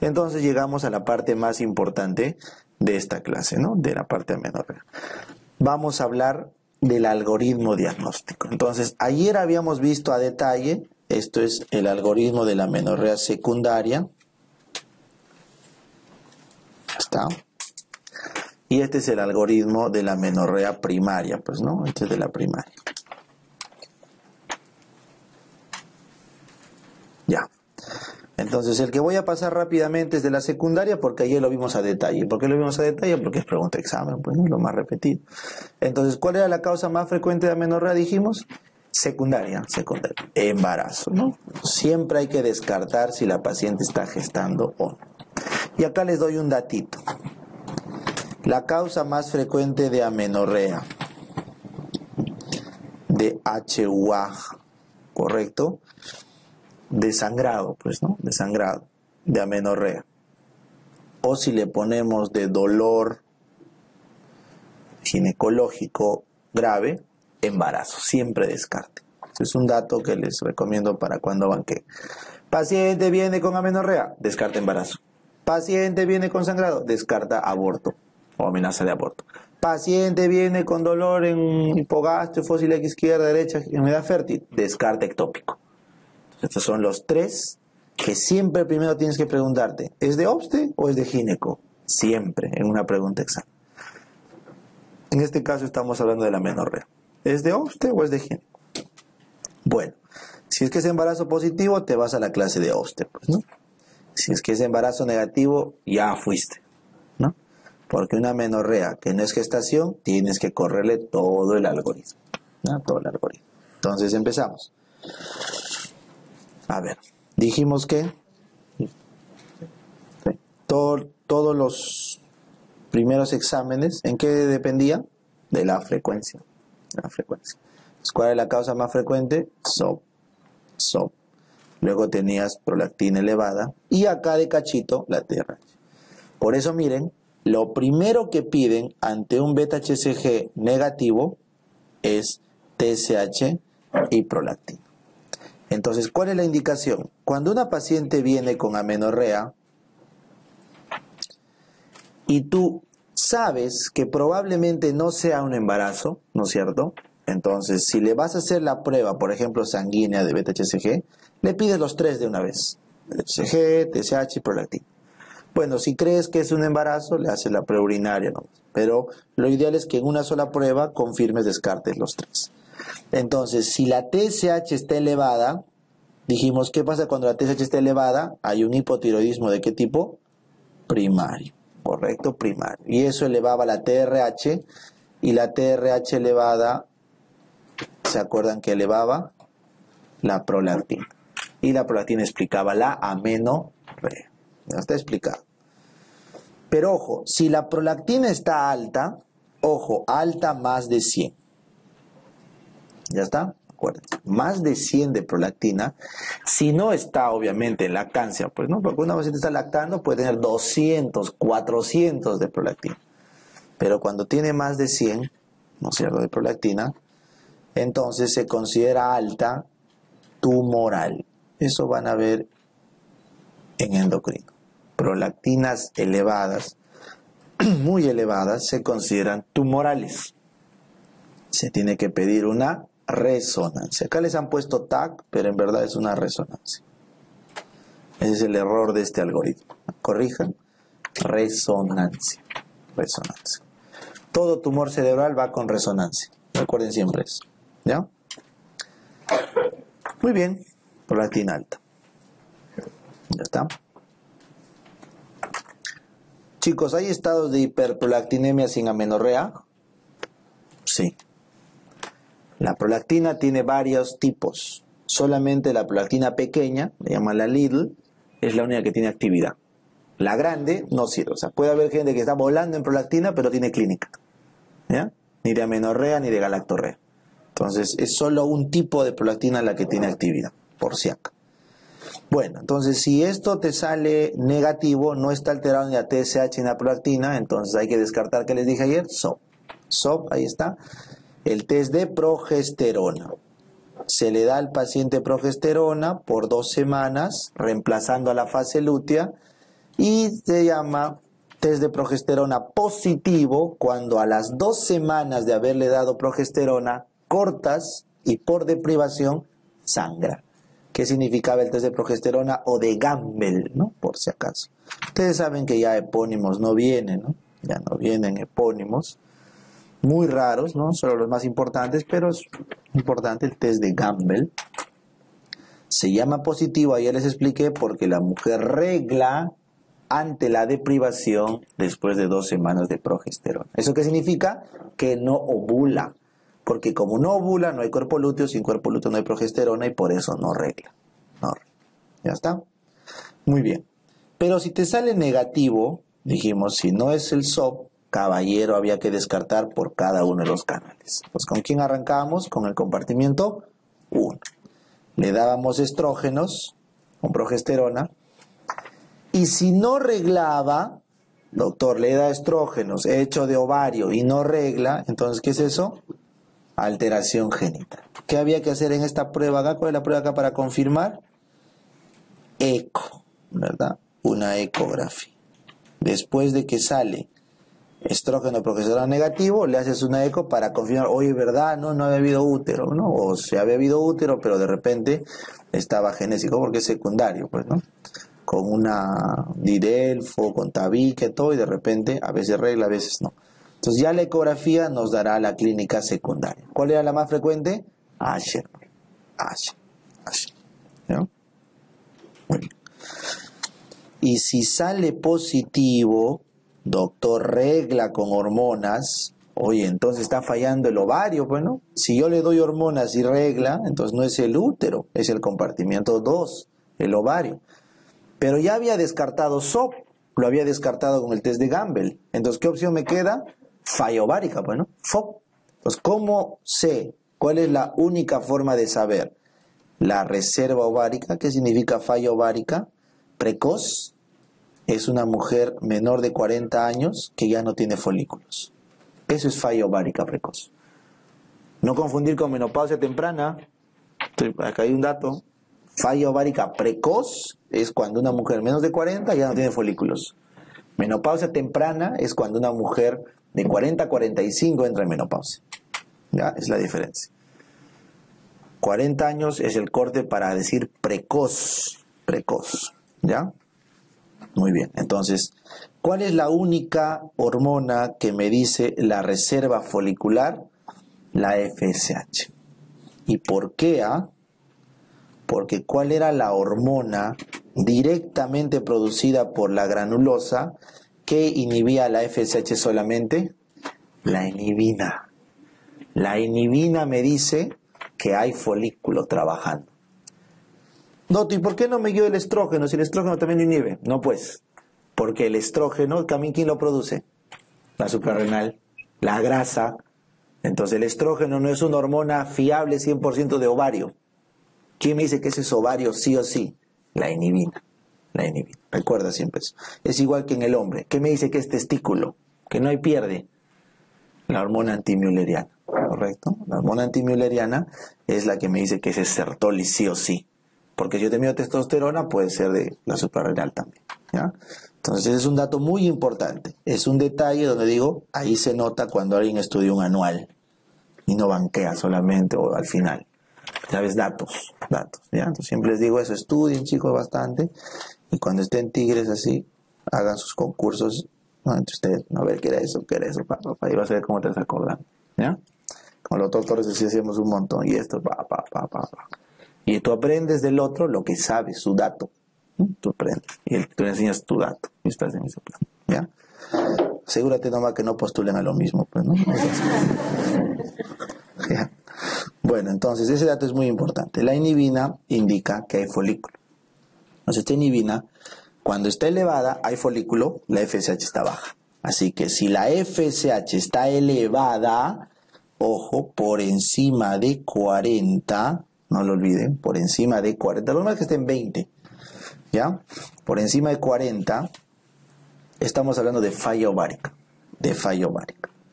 Entonces llegamos a la parte más importante de esta clase, ¿no? De la parte de amenorrea. Vamos a hablar del algoritmo diagnóstico. Entonces, ayer habíamos visto a detalle, esto es el algoritmo de la amenorrea secundaria. ¿Está? Y este es el algoritmo de la amenorrea primaria, pues, ¿no? Este es de la primaria. Ya. Entonces, el que voy a pasar rápidamente es de la secundaria porque ayer lo vimos a detalle. ¿Por qué lo vimos a detalle? Porque es pregunta de examen, pues, ¿no? Lo más repetido. Entonces, ¿cuál era la causa más frecuente de amenorrea, dijimos? Secundaria. Embarazo, ¿no? Siempre hay que descartar si la paciente está gestando o no. Y acá les doy un datito. La causa más frecuente de amenorrea, de HUA, ¿correcto? De sangrado, pues, ¿no? De sangrado, de amenorrea. O si le ponemos de dolor ginecológico grave, embarazo, siempre descarte. Ese es un dato que les recomiendo para cuando banqueen. Paciente viene con amenorrea, descarta embarazo. Paciente viene con sangrado, descarta aborto o amenaza de aborto. Paciente viene con dolor en hipogastrio, fósil izquierda, derecha, enfermedad fértil, descarta ectópico. Estos son los tres que siempre primero tienes que preguntarte, ¿es de obste o es de gineco? Siempre en una pregunta examen. En este caso estamos hablando de la amenorrea. ¿Es de obste o es de gineco? Bueno, si es que es embarazo positivo, te vas a la clase de obste, pues, ¿no? Si es que es embarazo negativo, ya fuiste, ¿no? Porque una amenorrea que no es gestación, tienes que correrle todo el algoritmo, ¿no? Todo el algoritmo. Entonces empezamos. A ver, dijimos que todos los primeros exámenes, ¿en qué dependía? De la frecuencia. Entonces, ¿cuál es la causa más frecuente? SOP. Luego tenías prolactina elevada y acá de cachito la TRH. Por eso miren, lo primero que piden ante un beta-HCG negativo es TSH y prolactina. Entonces, ¿cuál es la indicación? Cuando una paciente viene con amenorrea y tú sabes que probablemente no sea un embarazo, ¿no es cierto? Entonces, si le vas a hacer la prueba, por ejemplo, sanguínea de beta-HCG, le pides los tres de una vez. HCG, TSH y prolactina. Bueno, si crees que es un embarazo, le haces la prueba urinaria, ¿no? Pero lo ideal es que en una sola prueba confirmes, descartes los tres. Entonces, si la TSH está elevada, dijimos, ¿qué pasa cuando la TSH está elevada? Hay un hipotiroidismo ¿de qué tipo? Primario, correcto, primario. Y eso elevaba la TRH, y la TRH elevada, ¿se acuerdan que elevaba? La prolactina. Y la prolactina explicaba la amenorrea. Ya está explicado. Pero ojo, si la prolactina está alta, ojo, alta más de 100. ¿Ya está? Acuérdense, más de 100 de prolactina, si no está obviamente en lactancia, pues no, porque una paciente está lactando puede tener 200, 400 de prolactina. Pero cuando tiene más de 100, ¿no es cierto?, de prolactina, entonces se considera alta tumoral. Eso van a ver en endocrino. Prolactinas elevadas, muy elevadas, se consideran tumorales. Se tiene que pedir una resonancia. Acá les han puesto TAC, pero en verdad es una resonancia. Ese es el error de este algoritmo. Corrijan. Resonancia. Resonancia. Todo tumor cerebral va con resonancia. Recuerden siempre eso. ¿Ya? Muy bien. Prolactina alta. Ya está. Chicos, ¿hay estados de hiperprolactinemia sin amenorrea? Sí. La prolactina tiene varios tipos. Solamente la prolactina pequeña, le llaman la Lidl, es la única que tiene actividad. La grande no sirve. O sea, puede haber gente que está volando en prolactina, pero tiene clínica. ¿Ya? Ni de amenorrea ni de galactorrea. Entonces, es solo un tipo de prolactina la que tiene actividad, por si acaso. Bueno, entonces si esto te sale negativo, no está alterado ni la TSH ni la prolactina, entonces hay que descartar, que les dije ayer, SOP. SOP, ahí está. El test de progesterona. Se le da al paciente progesterona por 2 semanas, reemplazando a la fase lútea, Y se llama test de progesterona positivo cuando a las 2 semanas de haberle dado progesterona cortas y por deprivación sangra. ¿Qué significaba el test de progesterona o de Gamble, ¿no? Por si acaso. Ustedes saben que ya epónimos no vienen, ¿no? Ya no vienen epónimos. Muy raros, ¿no? Solo los más importantes, pero es importante el test de Gamble. Se llama positivo, ayer les expliqué, porque la mujer regla ante la deprivación después de 2 semanas de progesterona. ¿Eso qué significa? Que no ovula. Porque como no ovula, no hay cuerpo lúteo, sin cuerpo lúteo no hay progesterona y por eso no regla. No regla. ¿Ya está? Muy bien. Pero si te sale negativo, dijimos, si no es el SOP, caballero, había que descartar por cada uno de los canales. Pues ¿con quién arrancábamos? Con el compartimiento 1. Le dábamos estrógenos con progesterona. Y si no reglaba, doctor, le da estrógenos hecho de ovario y no regla, entonces, ¿qué es eso? Alteración genital. ¿Qué había que hacer en esta prueba acá? ¿Cuál es la prueba acá para confirmar? Eco, ¿verdad? Una ecografía. Después de que sale estrógeno progesterona negativo, le haces una eco para confirmar, oye, ¿verdad? No había habido útero, ¿no? O se había habido útero, pero de repente estaba genésico porque es secundario, pues, ¿no? Con una Didelfo, con tabique, todo, y de repente a veces regla, a veces no. Entonces ya la ecografía nos dará la clínica secundaria. ¿Cuál era la más frecuente? Asher. ¿No? Muy bien. Y si sale positivo, doctor, regla con hormonas, oye, entonces está fallando el ovario, pues, ¿no? Si yo le doy hormonas y regla, entonces no es el útero, es el compartimiento 2, el ovario. Pero ya había descartado SOP, lo había descartado con el test de Gamble. Entonces, ¿qué opción me queda? Falla ovárica, pues, ¿no? FOP. Entonces, ¿cómo sé? ¿Cuál es la única forma de saber? La reserva ovárica, ¿qué significa falla ovárica? Precoz, es una mujer menor de 40 años que ya no tiene folículos. Eso es falla ovárica precoz. No confundir con menopausia temprana. Acá hay un dato. Falla ovárica precoz es cuando una mujer menos de 40 ya no tiene folículos. Menopausia temprana es cuando una mujer de 40 a 45 entra en menopausia. ¿Ya? Es la diferencia. 40 años es el corte para decir precoz. Precoz. ¿Ya? Muy bien. Entonces, ¿cuál es la única hormona que me dice la reserva folicular? La FSH. ¿Y por qué? Porque ¿cuál era la hormona directamente producida por la granulosa que inhibía la FSH solamente? La inhibina. La inhibina me dice que hay folículo trabajando. Doctor, ¿y por qué no me dio el estrógeno? Si el estrógeno también lo inhibe. No, pues, porque el estrógeno, también ¿quién lo produce? La suprarrenal, la grasa. Entonces el estrógeno no es una hormona fiable 100% de ovario. ¿Quién me dice que ese es ovario sí o sí? La inhibina. La inhibina. Recuerda siempre eso. Es igual que en el hombre. ¿Qué me dice que es testículo? Que no hay pierde. La hormona antimülleriana. ¿Correcto? La hormona antimülleriana es la que me dice que ese es Sertoli sí o sí. Porque si yo tengo testosterona, puede ser de la suprarrenal también. ¿Ya? Entonces es un dato muy importante. Es un detalle donde digo, ahí se nota cuando alguien estudia un anual y no banquea solamente o al final. ¿Sabes? Datos. ¿Ya? Entonces siempre les digo eso, estudien, chicos, bastante. Y cuando estén tigres así, hagan sus concursos, ¿no? Entre ustedes, a ver qué era eso, papá. Y vas a ver cómo te vas acordando. ¿Ya? Con los doctores así hacemos un montón. Y esto, pa. Y tú aprendes del otro lo que sabe, su dato. ¿No? Tú aprendes. Y tú le enseñas tu dato. Y estás en ese plan. ¿Ya? Asegúrate nomás que no postulen a lo mismo, pues, ¿no? ¿Ya? Bueno, entonces ese dato es muy importante. La inhibina indica que hay folículo. Entonces esta inhibina, cuando está elevada, hay folículo, la FSH está baja. Así que si la FSH está elevada, ojo, por encima de 40, no lo olviden, por encima de 40, lo normal es que esté en 20, ¿ya? Por encima de 40, estamos hablando de falla ovárica,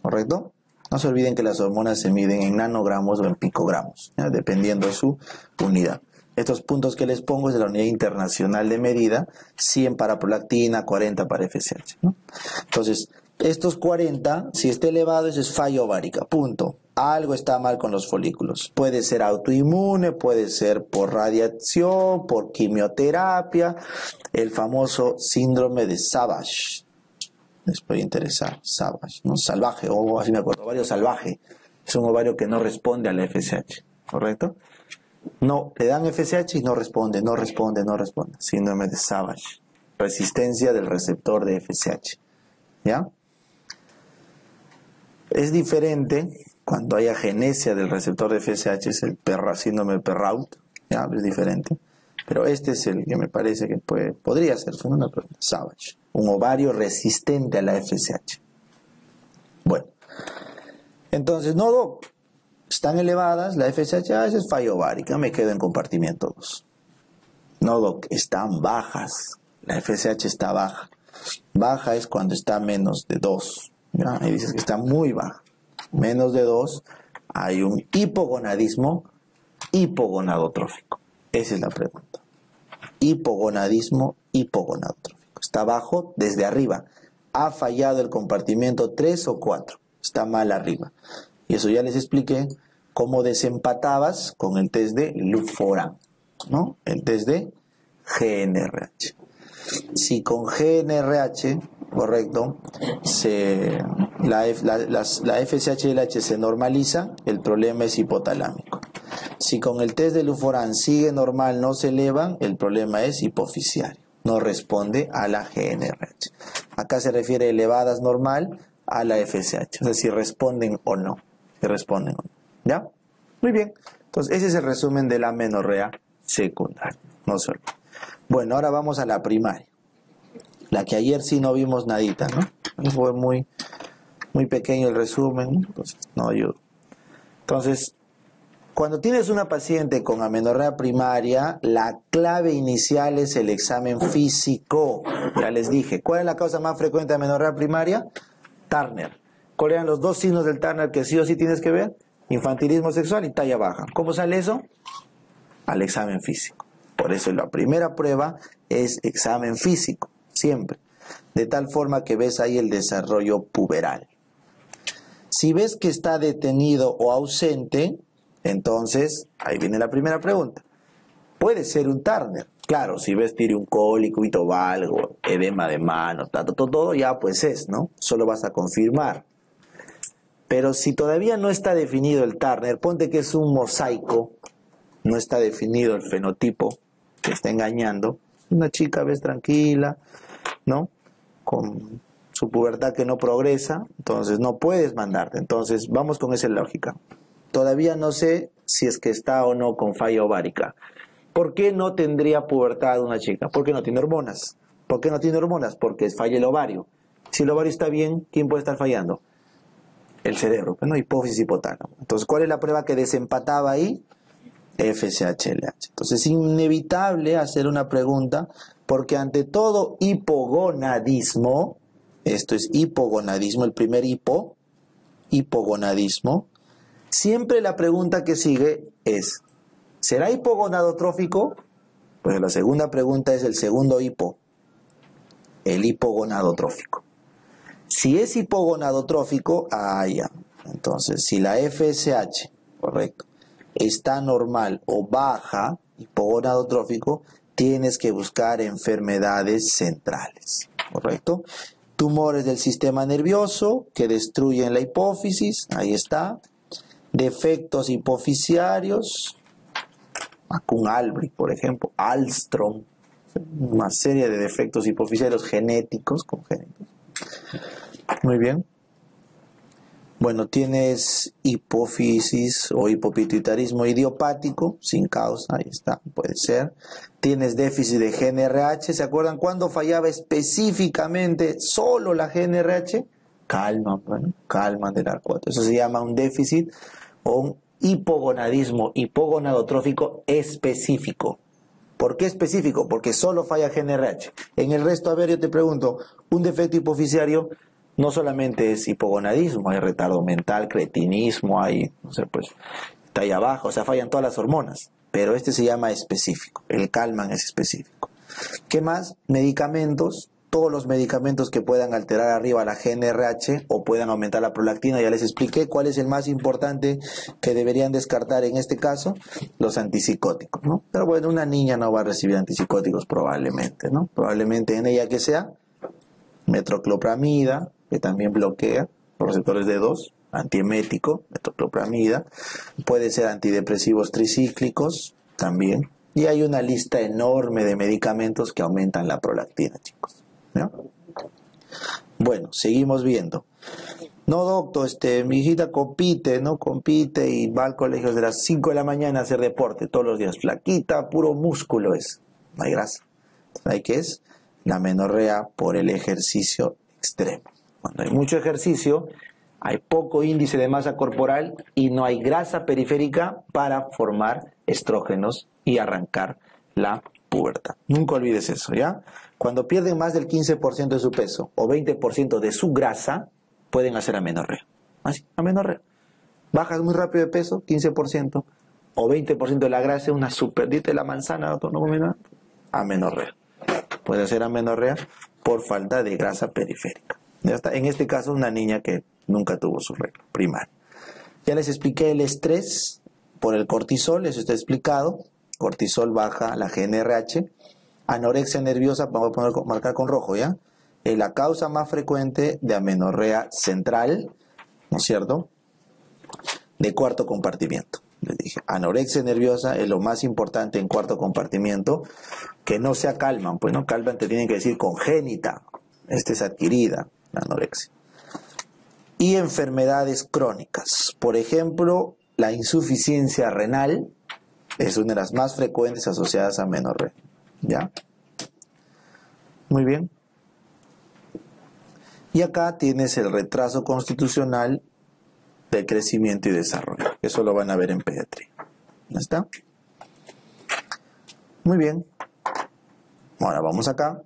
¿correcto? No se olviden que las hormonas se miden en nanogramos o en picogramos, ¿ya? Dependiendo de su unidad. Estos puntos que les pongo es de la unidad internacional de medida, 100 para prolactina, 40 para FSH, ¿no? Entonces, estos 40, si está elevado, eso es falla ovárica, punto. Algo está mal con los folículos. Puede ser autoinmune, puede ser por radiación, por quimioterapia, el famoso síndrome de Savage. Les puede interesar, Savage, ¿no? Salvaje, o así me acuerdo, ovario salvaje. Es un ovario que no responde a la FSH, ¿correcto? No, le dan FSH y no responde. Síndrome de Savage. Resistencia del receptor de FSH. ¿Ya? Es diferente cuando hay agenesia del receptor de FSH, es el síndrome de Perrault. ¿Ya? Es diferente. Pero este es el que me parece que podría ser una pregunta. Savage. Un ovario resistente a la FSH. Bueno. Entonces, no, doc. Están elevadas, la FSH, esa es falla ovárica, me quedo en compartimiento 2. No, doc, están bajas, la FSH está baja. Baja es cuando está menos de 2. ¿Ya? Ahí dices que está muy baja. Menos de 2, hay un hipogonadismo hipogonadotrófico. Esa es la pregunta. Hipogonadismo hipogonadotrófico. Está bajo desde arriba. Ha fallado el compartimiento 3 o 4. Está mal arriba. Y eso ya les expliqué cómo desempatabas con el test de Luforán, ¿no? El test de GNRH. Si con GNRH, correcto, la FSH y el H se normaliza, el problema es hipotalámico. Si con el test de Luforán sigue normal, no se elevan, el problema es hipofisiario. No responde a la GNRH. Acá se refiere elevadas normal a la FSH. O sea, si responden o no. Si responden o no. ¿Ya? Muy bien. Entonces, ese es el resumen de la amenorrea secundaria. No se olviden. Bueno, ahora vamos a la primaria. La que ayer sí no vimos nadita, ¿no? Fue muy pequeño el resumen, ¿no? Entonces, no ayuda. Entonces, cuando tienes una paciente con amenorrea primaria, la clave inicial es el examen físico. Ya les dije, ¿cuál es la causa más frecuente de amenorrea primaria? Turner. ¿Cuáles eran los dos signos del Turner que sí o sí tienes que ver? Infantilismo sexual y talla baja. ¿Cómo sale eso? Al examen físico. Por eso la primera prueba es examen físico, siempre. De tal forma que ves ahí el desarrollo puberal. Si ves que está detenido o ausente, entonces ahí viene la primera pregunta. Puede ser un Turner. Claro, si ves tiriuncólico, valgo, edema de mano, todo ya pues es, ¿no? Solo vas a confirmar. Pero si todavía no está definido el Turner, ponte que es un mosaico, no está definido el fenotipo, que está engañando. Una chica ves tranquila, ¿no? Con su pubertad que no progresa, entonces no puedes mandarte. Entonces vamos con esa lógica. Todavía no sé si es que está o no con falla ovárica. ¿Por qué no tendría pubertad una chica? Porque no tiene hormonas. ¿Por qué no tiene hormonas? Porque falla el ovario. Si el ovario está bien, ¿quién puede estar fallando? El cerebro, ¿no? Hipófisis hipotálamo. Entonces, ¿cuál es la prueba que desempataba ahí? FSH-LH. Entonces, es inevitable hacer una pregunta, porque ante todo hipogonadismo, esto es hipogonadismo, el primer hipogonadismo, siempre la pregunta que sigue es, ¿será hipogonadotrófico? Pues la segunda pregunta es el segundo hipo, el hipogonadotrófico. Si es hipogonadotrófico, ya. Entonces, si la FSH, correcto, está normal o baja, hipogonadotrófico, tienes que buscar enfermedades centrales, ¿correcto? Tumores del sistema nervioso que destruyen la hipófisis, ahí está. Defectos hipofisiarios, Kuhn-Albrecht, por ejemplo, Alstrom, una serie de defectos hipofisiarios genéticos, congénitos. Muy bien. Bueno, tienes hipófisis o hipopituitarismo idiopático, sin causa, ahí está, puede ser. Tienes déficit de GNRH, ¿se acuerdan cuándo fallaba específicamente solo la GNRH? Kalman del AR4. Eso se llama un déficit o un hipogonadismo hipogonadotrófico específico. ¿Por qué específico? Porque solo falla GNRH. En el resto, a ver, yo te pregunto, un defecto hipofisiario no solamente es hipogonadismo, hay retardo mental, cretinismo, hay, no sé, pues, talla baja, o sea, fallan todas las hormonas. pero este se llama específico. El Calman es específico. ¿Qué más? Medicamentos. Todos los medicamentos que puedan alterar arriba la GnRH o puedan aumentar la prolactina, ya les expliqué cuál es el más importante que deberían descartar en este caso, los antipsicóticos, ¿no? Pero bueno, una niña no va a recibir antipsicóticos probablemente, ¿no? Probablemente en ella que sea metoclopramida, que también bloquea los receptores D2, antiemético, metoclopramida, puede ser antidepresivos tricíclicos también, y hay una lista enorme de medicamentos que aumentan la prolactina, chicos. ¿No? Bueno, seguimos viendo. No, doctor, mi hijita compite, ¿no? Compite y va al colegio desde las 5 de la mañana a hacer deporte todos los días. Flaquita, puro músculo es. No hay grasa. ¿Hay qué es? La amenorrea por el ejercicio extremo. Cuando hay mucho ejercicio, hay poco índice de masa corporal y no hay grasa periférica para formar estrógenos y arrancar la pubertad. Nunca olvides eso, ¿ya? Cuando pierden más del 15% de su peso o 20% de su grasa, pueden hacer amenorrea. Así, amenorrea. Bajas muy rápido de peso, 15%, o 20% de la grasa, una super dieta de la manzana, no come nada, amenorrea. Puede hacer amenorrea por falta de grasa periférica. Ya está. En este caso, una niña que nunca tuvo su regla primaria. Ya les expliqué el estrés por el cortisol, eso está explicado. Cortisol baja la GnRH. Anorexia nerviosa, vamos a marcar con rojo, ¿ya? Es la causa más frecuente de amenorrea central, ¿no es cierto? De cuarto compartimiento. Les dije, anorexia nerviosa es lo más importante en cuarto compartimiento, que no sea Calman, pues no, Calman te tienen que decir congénita, esta es adquirida, la anorexia. Y enfermedades crónicas, por ejemplo, la insuficiencia renal es una de las más frecuentes asociadas a amenorrea. ¿Ya? Muy bien. Y acá tienes el retraso constitucional de crecimiento y desarrollo. Eso lo van a ver en pediatría. ¿Ya está? Muy bien. Ahora vamos acá.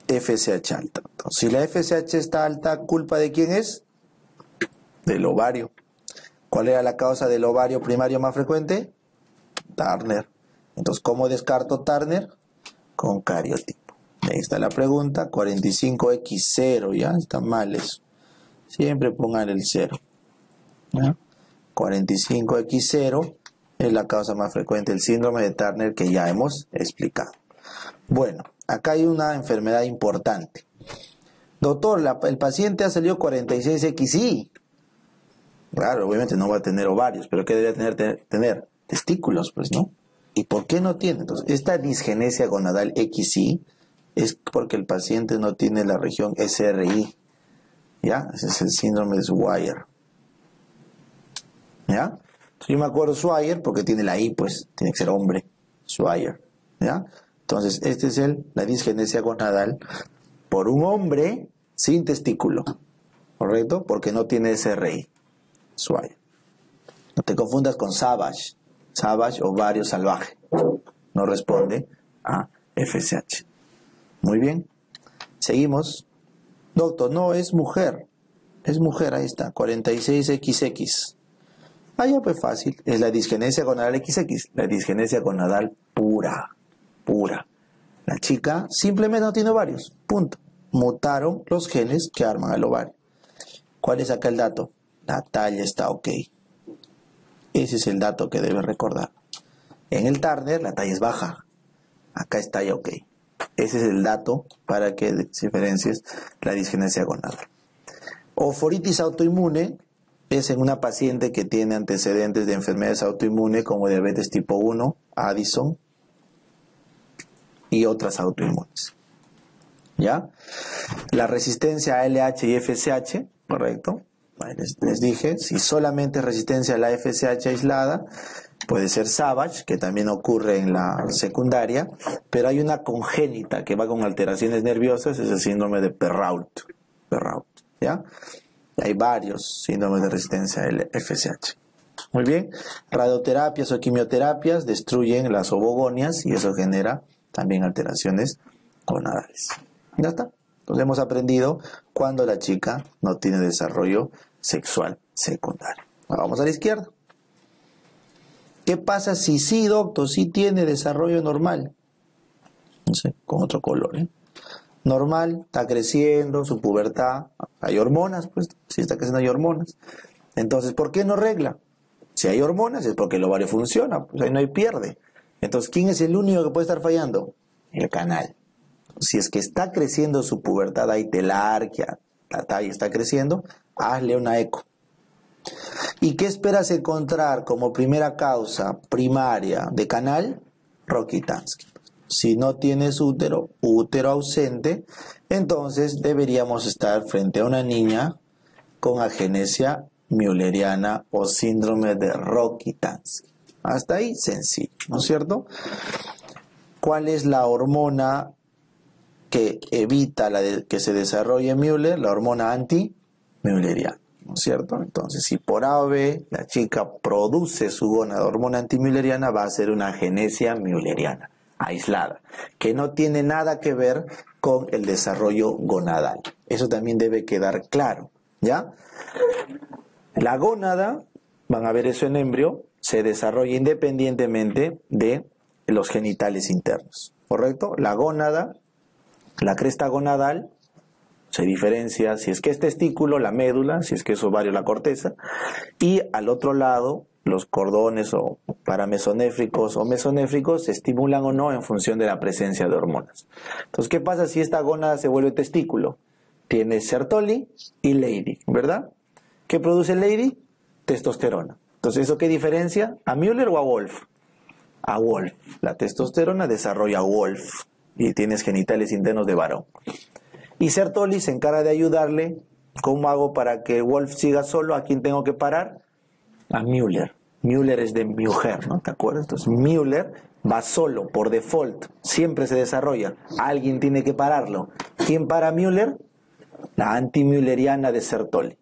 FSH alta. Entonces, si la FSH está alta, ¿culpa de quién es? Del ovario. ¿Cuál era la causa del ovario primario más frecuente? Turner. Entonces, ¿cómo descarto Turner? Con cariotipo. Ahí está la pregunta, 45X0, ¿ya? Está mal eso. Siempre pongan el 0. ¿Ya? 45X0 es la causa más frecuente del síndrome de Turner que ya hemos explicado. Bueno, acá hay una enfermedad importante. Doctor, el paciente ha salido 46XI. Claro, obviamente no va a tener ovarios, pero ¿qué debe tener? Testículos, pues, ¿no? ¿Y por qué no tiene? Entonces, esta disgenesia gonadal XY es porque el paciente no tiene la región SRI. ¿Ya? Ese es el síndrome de Swyer. ¿Ya? Entonces, yo me acuerdo Swyer porque tiene la I, pues, tiene que ser hombre. Swyer. ¿Ya? Entonces, este es la disgenesia gonadal por un hombre sin testículo. ¿Correcto? Porque no tiene SRI. Swyer. No te confundas con Savage. Savage, ovario salvaje. No responde a FSH. Muy bien. Seguimos. Doctor, no, es mujer. Es mujer, ahí está. 46XX. Ah, ya pues fácil. Es la disgenesia gonadal XX. La disgenesia gonadal pura. Pura. La chica simplemente no tiene ovarios. Punto. Mutaron los genes que arman el ovario. ¿Cuál es acá el dato? La talla está ok. Ese es el dato que debes recordar. En el Turner la talla es baja. Acá es talla ok. Ese es el dato para que diferencies la disgenesia gonadal. Oforitis autoinmune es en una paciente que tiene antecedentes de enfermedades autoinmunes como diabetes tipo 1, Addison y otras autoinmunes. ¿Ya? La resistencia a LH y FSH, correcto. Les dije, si solamente es resistencia a la FSH aislada, puede ser Savage, que también ocurre en la secundaria, pero hay una congénita que va con alteraciones nerviosas, es el síndrome de Perrault. ¿Ya? Hay varios síndromes de resistencia al FSH. Muy bien, radioterapias o quimioterapias destruyen las ovogonias y eso genera también alteraciones gonadales. Ya está. Entonces hemos aprendido cuando la chica no tiene desarrollo sexual secundario. Ahora vamos a la izquierda. ¿Qué pasa si sí, doctor, sí tiene desarrollo normal? No sé, con otro color, ¿eh? Normal, está creciendo, su pubertad, hay hormonas, pues, si está creciendo hay hormonas. Entonces, ¿por qué no regla? Si hay hormonas es porque el ovario funciona, pues ahí no hay pierde. Entonces, ¿quién es el único que puede estar fallando? El canal. Si es que está creciendo su pubertad, hay telarquia, la talla está creciendo, hazle una eco. ¿Y qué esperas encontrar como primera causa primaria de canal? Rokitansky. Si no tienes útero, útero ausente, entonces deberíamos estar frente a una niña con agenesia mülleriana o síndrome de Rokitansky. Hasta ahí sencillo, ¿no es cierto? ¿Cuál es la hormona que evita que se desarrolle Müller? La hormona anti-mülleriana, ¿no es cierto? Entonces, si por A o B la chica produce su hormona anti-mülleriana, va a ser una agenesia mülleriana, aislada, que no tiene nada que ver con el desarrollo gonadal. Eso también debe quedar claro, ¿ya? La gónada, van a ver eso en embrio, se desarrolla independientemente de los genitales internos, ¿correcto? La gónada, la cresta gonadal, se diferencia si es que es testículo, la médula, si es que es ovario, la corteza, y al otro lado, los cordones o paramesonéfricos o mesonéfricos se estimulan o no en función de la presencia de hormonas. Entonces, ¿qué pasa si esta gónada se vuelve testículo? Tiene Sertoli y Leydig, ¿verdad? ¿Qué produce Leydig? Testosterona. Entonces, ¿eso qué diferencia? ¿A Müller o a Wolf? A Wolf. La testosterona desarrolla Wolf y tienes genitales internos de varón. Y Sertoli se encarga de ayudarle. ¿Cómo hago para que Wolf siga solo? ¿A quién tengo que parar? A Müller. Müller es de mujer, ¿no? ¿Te acuerdas? Entonces Müller va solo, por default. Siempre se desarrolla. Alguien tiene que pararlo. ¿Quién para Müller? La antimülleriana de Sertoli.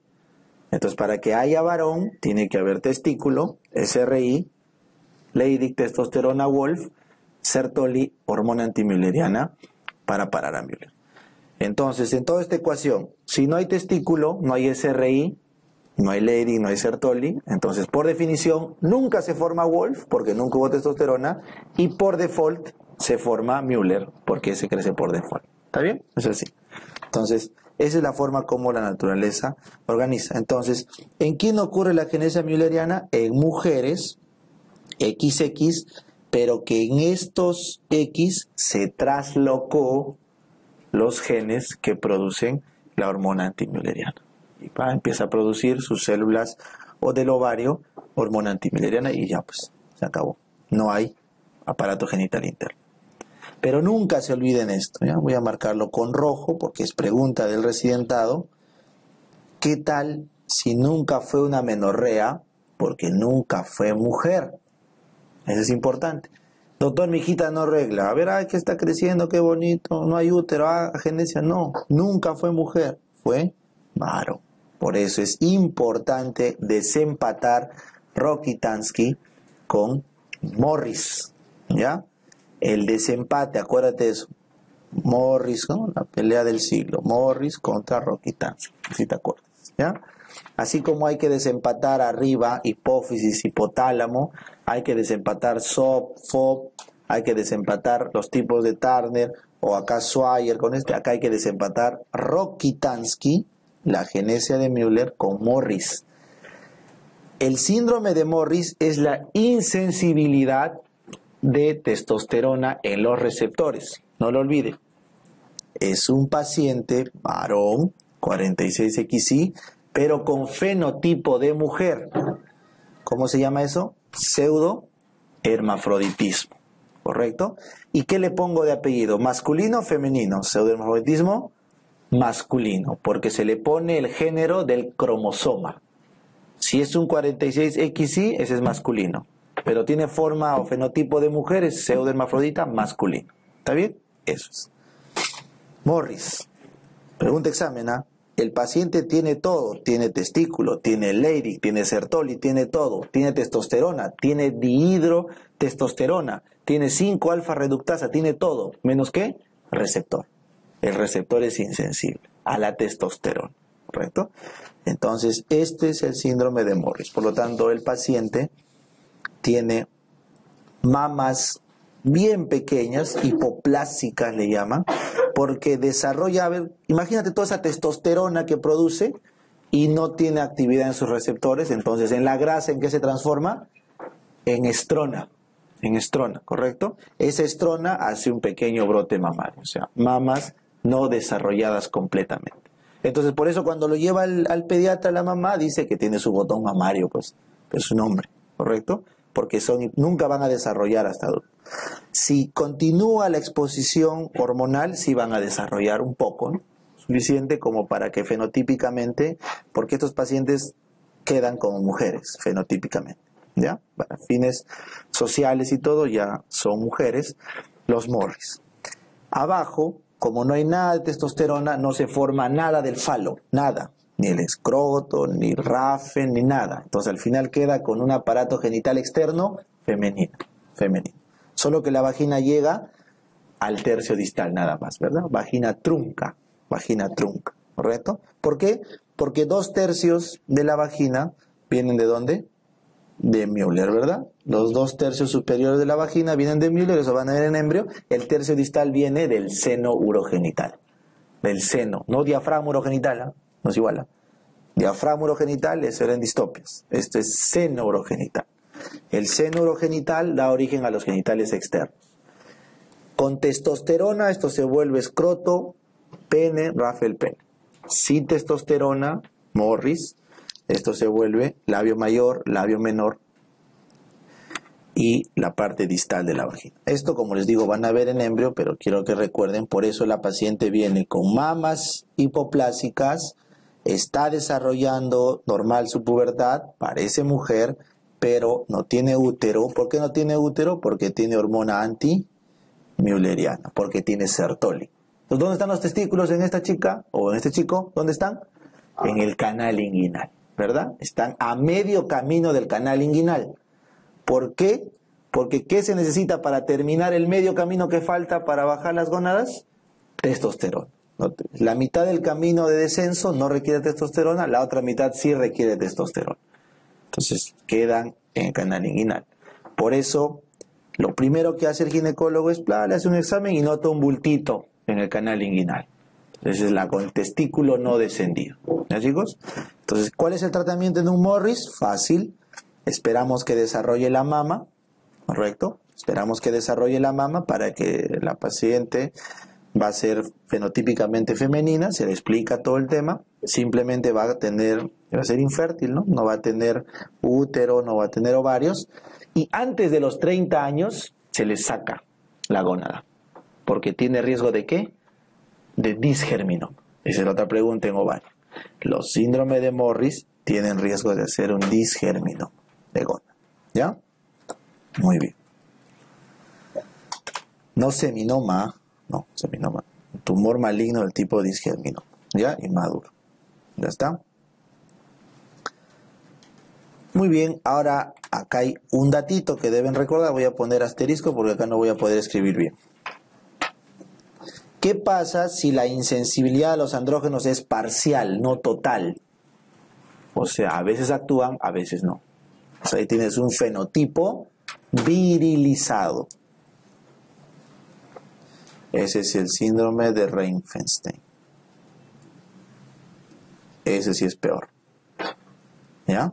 Entonces, para que haya varón, tiene que haber testículo, SRI, Leydig, testosterona, Wolf, Sertoli, hormona antimülleriana, para parar a Müller. Entonces, en toda esta ecuación, si no hay testículo, no hay SRI, no hay Leydig, no hay Sertoli, entonces, por definición, nunca se forma Wolf, porque nunca hubo testosterona, y por default se forma Müller, porque se crece por default. ¿Está bien? Es así. Entonces, esa es la forma como la naturaleza organiza. Entonces, ¿en quién ocurre la agenesia mülleriana? En mujeres XX, pero que en estos X se traslocó los genes que producen la hormona antimülleriana. Y empieza a producir sus células o del ovario hormona antimülleriana y ya pues, se acabó. No hay aparato genital interno. Pero nunca se olviden esto, ¿ya? Voy a marcarlo con rojo porque es pregunta del residentado. ¿Qué tal si nunca fue una menorrea? Porque nunca fue mujer. Eso es importante. Doctor, mi hijita no regla. A ver, ay, que está creciendo, qué bonito. No hay útero, agenesia. No, nunca fue mujer. Fue varón. Por eso es importante desempatar Rokitansky con Morris, ¿ya? El desempate, acuérdate de eso. Morris, ¿no? La pelea del siglo. Morris contra Rokitansky, si te acuerdas, ¿ya? Así como hay que desempatar arriba hipófisis, hipotálamo, hay que desempatar SOP, FOP, hay que desempatar los tipos de Turner o acá Swire con acá hay que desempatar Rokitansky, la agenesia de Müller, con Morris. El síndrome de Morris es la insensibilidad de testosterona en los receptores. No lo olvide. Es un paciente varón, 46XY, pero con fenotipo de mujer. ¿Cómo se llama eso? Pseudohermafroditismo. ¿Correcto? ¿Y qué le pongo de apellido? ¿Masculino o femenino? Pseudohermafroditismo masculino, porque se le pone el género del cromosoma. Si es un 46XY, ese es masculino. Pero tiene forma o fenotipo de mujer, es pseudohermafrodita masculino. ¿Está bien? Eso es. Morris. Pregunta examen, ¿ah? El paciente tiene todo, tiene testículo, tiene Leydig, tiene Sertoli, tiene todo, tiene testosterona, tiene dihidrotestosterona, tiene 5-alfa reductasa, tiene todo, menos ¿qué? Receptor. El receptor es insensible a la testosterona, ¿correcto? Entonces, este es el síndrome de Morris. Por lo tanto, el paciente tiene mamas bien pequeñas, hipoplásicas le llaman, porque desarrolla, a ver, imagínate toda esa testosterona que produce y no tiene actividad en sus receptores, entonces en la grasa en que se transforma, en estrona, ¿correcto? Esa estrona hace un pequeño brote mamario, o sea, mamas no desarrolladas completamente. Entonces por eso cuando lo lleva al pediatra la mamá dice que tiene su botón mamario, pues es su nombre, ¿correcto? Porque nunca van a desarrollar hasta adultos. Si continúa la exposición hormonal, sí van a desarrollar un poco, ¿no? Suficiente como para que fenotípicamente, porque estos pacientes quedan como mujeres fenotípicamente, ¿ya? Para fines sociales y todo ya son mujeres, los Morris. Abajo, como no hay nada de testosterona, no se forma nada del falo, nada. Ni el escroto, ni rafe, ni nada. Entonces al final queda con un aparato genital externo femenino. Solo que la vagina llega al tercio distal nada más, ¿verdad? Vagina trunca, ¿correcto? ¿Por qué? Porque 2/3 de la vagina vienen ¿de dónde? De Müller, ¿verdad? Los 2/3 superiores de la vagina vienen de Müller, eso van a ver en embrio. El tercio distal viene del seno urogenital. Del seno, no diafragma urogenital, ¿eh? No es igual. Diafragma urogenital es en distopias. Esto es seno urogenital. El seno urogenital da origen a los genitales externos. Con testosterona esto se vuelve escroto, pene, Rafael pene. Sin testosterona, Morris, esto se vuelve labio mayor, labio menor y la parte distal de la vagina. Esto, como les digo, van a ver en embrio, pero quiero que recuerden, por eso la paciente viene con mamas hipoplásicas, está desarrollando normal su pubertad, parece mujer, pero no tiene útero. ¿Por qué no tiene útero? Porque tiene hormona anti-mülleriana, porque tiene Sertoli. Entonces, ¿dónde están los testículos en esta chica o en este chico? ¿Dónde están? En el canal inguinal, ¿verdad? Están a medio camino del canal inguinal. ¿Por qué? Porque ¿qué se necesita para terminar el medio camino que falta para bajar las gónadas? Testosterona. La mitad del camino de descenso no requiere testosterona, la otra mitad sí requiere testosterona. Entonces quedan en el canal inguinal. Por eso, lo primero que hace el ginecólogo es, le hace un examen y nota un bultito en el canal inguinal. Entonces es con el testículo no descendido. ¿Ya, chicos? Entonces, ¿cuál es el tratamiento de un Morris? Fácil. Esperamos que desarrolle la mama, ¿correcto? Esperamos que desarrolle la mama para que la paciente va a ser fenotípicamente femenina, se le explica todo el tema, simplemente va a ser infértil, ¿no? No va a tener útero, no va a tener ovarios, y antes de los 30 años se le saca la gónada, porque tiene riesgo ¿de qué? De disgerminoma. Esa es la otra pregunta en ovario. Los síndromes de Morris tienen riesgo de hacer un disgerminoma de gónada, ¿ya? Muy bien. No seminoma, tumor maligno del tipo disgerminoma, ¿ya? Inmaduro. ¿Ya está? Muy bien, ahora acá hay un datito que deben recordar, voy a poner asterisco porque acá no voy a poder escribir bien. ¿Qué pasa si la insensibilidad a los andrógenos es parcial, no total? O sea, a veces actúan, a veces no. O sea, ahí tienes un fenotipo virilizado. Ese es el síndrome de Reinfeldstein. Ese sí es peor. ¿Ya?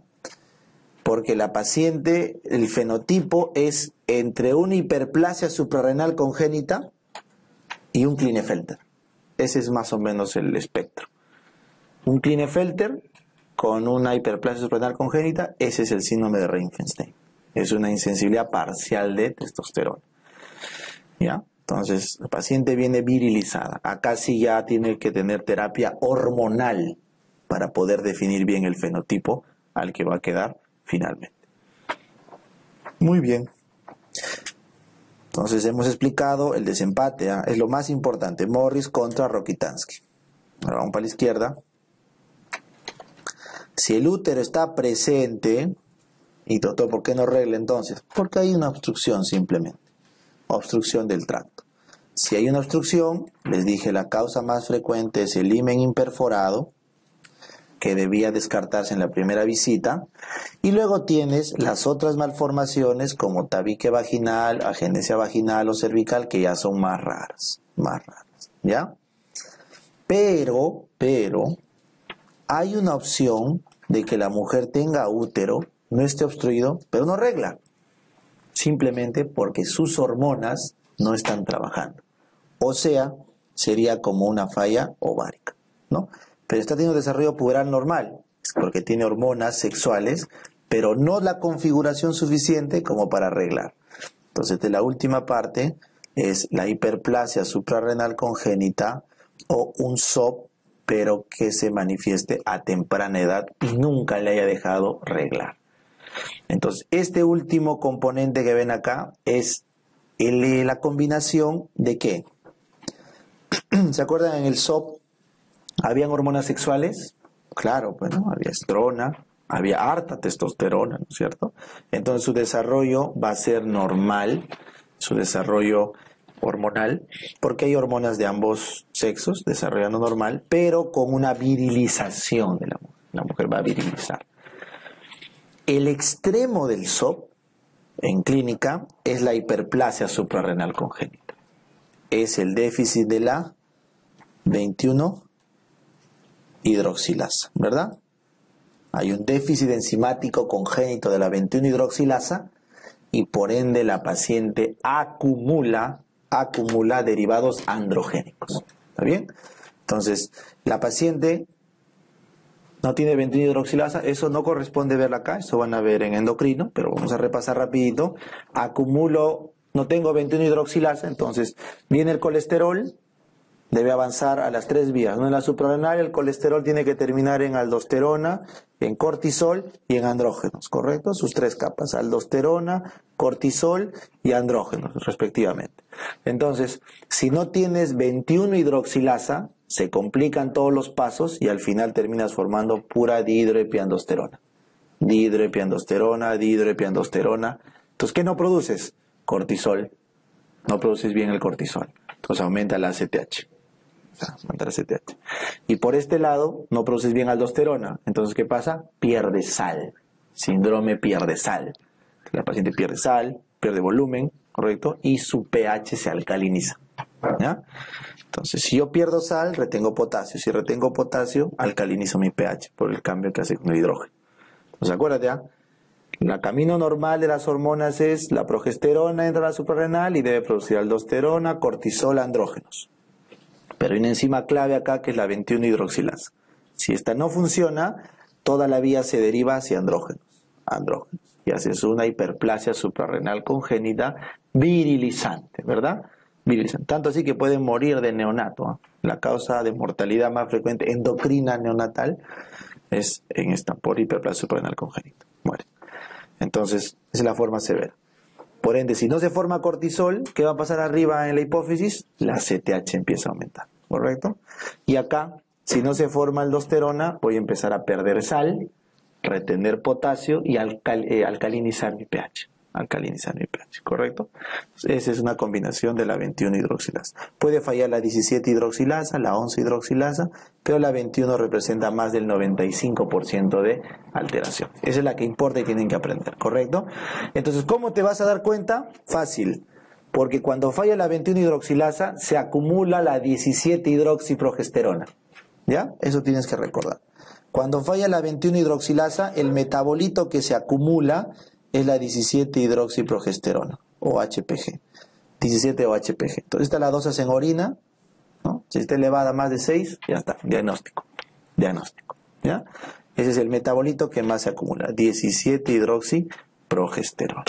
Porque la paciente, el fenotipo es entre una hiperplasia suprarrenal congénita y un Klinefelter. Ese es más o menos el espectro. Un Klinefelter con una hiperplasia suprarrenal congénita, ese es el síndrome de Reinfeldstein. Es una insensibilidad parcial de testosterona. ¿Ya? Entonces, la paciente viene virilizada. Acá sí ya tiene que tener terapia hormonal para poder definir bien el fenotipo al que va a quedar finalmente. Muy bien. Entonces hemos explicado el desempate, ¿eh? Es lo más importante. Morris contra Rokitansky. Ahora vamos para la izquierda. Si el útero está presente, y doctor, ¿por qué no arregla entonces? Porque hay una obstrucción simplemente. Obstrucción del tracto. Si hay una obstrucción, les dije, la causa más frecuente es el himen imperforado, que debía descartarse en la primera visita. Y luego tienes las otras malformaciones como tabique vaginal, agenesia vaginal o cervical, que ya son más raras, ¿ya? Pero, hay una opción de que la mujer tenga útero, no esté obstruido, pero no regla. Simplemente porque sus hormonas no están trabajando. O sea, sería como una falla ovárica, ¿no? Pero está teniendo desarrollo puberal normal, porque tiene hormonas sexuales, pero no la configuración suficiente como para arreglar. Entonces, de la última parte es la hiperplasia suprarrenal congénita o un SOP, pero que se manifieste a temprana edad y nunca le haya dejado reglar. Entonces, este último componente que ven acá es la combinación de ¿qué? ¿Se acuerdan en el SOP? ¿Habían hormonas sexuales? Claro, bueno, había estrona, había harta testosterona, ¿no es cierto? Entonces su desarrollo va a ser normal, su desarrollo hormonal, porque hay hormonas de ambos sexos desarrollando normal, pero con una virilización de la mujer. La mujer va a virilizar. El extremo del SOP en clínica es la hiperplasia suprarrenal congénita. Es el déficit de la 21-hidroxilasa, ¿verdad? Hay un déficit enzimático congénito de la 21-hidroxilasa y por ende la paciente acumula derivados androgénicos. ¿Está bien? Entonces, la paciente no tiene 21-hidroxilasa, eso no corresponde verla acá, eso van a ver en endocrino, pero vamos a repasar rapidito. No tengo 21-hidroxilasa, entonces viene el colesterol, debe avanzar a las 3 vías, ¿no? En la suprarrenal el colesterol tiene que terminar en aldosterona, en cortisol y en andrógenos, ¿correcto? Sus 3 capas, aldosterona, cortisol y andrógenos, respectivamente. Entonces, si no tienes 21-hidroxilasa, se complican todos los pasos y al final terminas formando pura dihidroepiandrosterona. Dihidroepiandrosterona. Entonces, ¿qué no produces? Cortisol. No produces bien el cortisol. Entonces aumenta la ACTH. Y por este lado, no produces bien aldosterona. Entonces, ¿qué pasa? Pierde sal. Síndrome pierde sal. La paciente pierde sal, pierde volumen, ¿correcto? Y su pH se alcaliniza. ¿Ya? Entonces, si yo pierdo sal, retengo potasio. Si retengo potasio, alcalinizo mi pH por el cambio que hace con el hidrógeno. Entonces, acuérdate, el camino normal de las hormonas es la progesterona entra a la suprarrenal y debe producir aldosterona, cortisol, andrógenos. Pero hay una enzima clave acá que es la 21-hidroxilasa. Si esta no funciona, toda la vía se deriva hacia andrógenos. Y haces una hiperplasia suprarrenal congénita virilizante, ¿verdad? Tanto así que pueden morir de neonato. La causa de mortalidad más frecuente endocrina neonatal es en esta, por hiperplasia suprarrenal congénita. Muere. Entonces, esa es la forma severa. Por ende, si no se forma cortisol, ¿qué va a pasar arriba en la hipófisis? La CTH empieza a aumentar, ¿correcto? Y acá, si no se forma aldosterona, voy a empezar a perder sal, retener potasio y alcalinizar mi pH. ¿Correcto? Esa es una combinación de la 21-hidroxilasa. Puede fallar la 17-hidroxilasa, la 11-hidroxilasa, pero la 21 representa más del 95% de alteración. Esa es la que importa y tienen que aprender, ¿correcto? Entonces, ¿cómo te vas a dar cuenta? Fácil, porque cuando falla la 21-hidroxilasa, se acumula la 17-hidroxiprogesterona. ¿Ya? Eso tienes que recordar. Cuando falla la 21-hidroxilasa, el metabolito que se acumula es la 17-hidroxiprogesterona, o HPG. 17 o HPG. Entonces, esta la dosas en orina, ¿no? Si está elevada a más de 6, ya está, diagnóstico. ¿Ya? Ese es el metabolito que más se acumula, 17-hidroxiprogesterona.